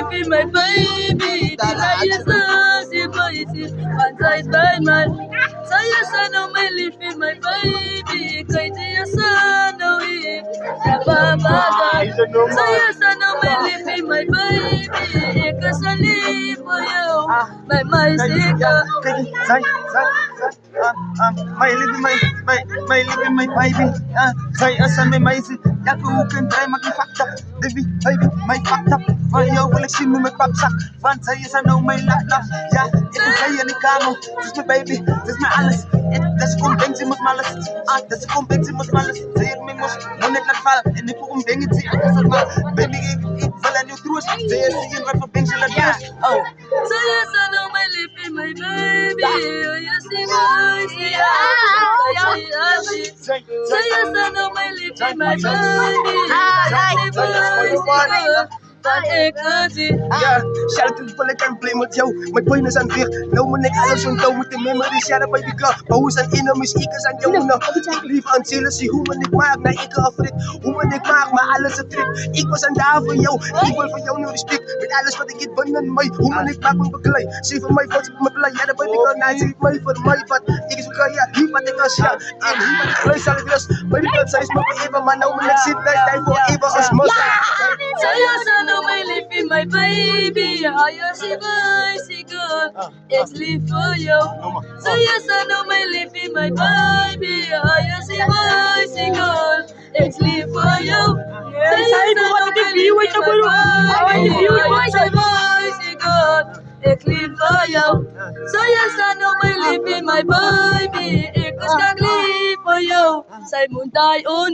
live in my baby. Denies us, if I see one side by my. Saya sana may live in my baby. Kay Dia sana we. Yababaga. Saya sana may live in my baby. Ikasali po you. My sika. My living my baby. Say asan may maisi. Yaku kan try maki fucked up. Baby, my fucked up. Yo, collection mo may papsak. Fan say asan no may lap. Yeah, ito kaya ni Kamo. This my baby, this my alles. Das kung bengsi mus malas. Das kung bengsi mus malas. Say it me mus. Monet na fal. Ini po kung bengi si akasal mal. Baby, it falan yung truas. Say it si yun right for bengsi la truas. Oh. Saya sana may live in my baby. You see my Saya sana may live in my baby. Yeah, shout out to people that can play with yo. My point is unfair. No one like alles on touw met de memories. Ja, dat baby girl. Pauws aan enemies, ik is aan jou. Ik lief aan zielen, zie hoe men ik maak. Na ik afrit, hoe men ik maak, maar alles een trip. Ik was aan daar voor jou. Ik wil voor jou nu respect. Met alles wat ik het binnen mij. Hoe men ik maak me begeleid. Zie voor mij wat ik me blij. Ja, dat baby girl, nou zie ik mij voor mij wat. Ik is ook ja, hier wat ik als ja. En hier wat ik vlees zal ik rust. Baby girl, zij is me forever. Maar nou ben ik zit daar, tijd forever als must. Saya sana may live in my baby. Ayaw si bicycle. It's live for you. Saya sana may live in my baby. Ayaw si bicycle. It's live for you. Saya sana may live in my baby. Ayaw si bicycle. It's live for you. Saya sana may live in my baby. Ikas kag live for you. Say muntay on.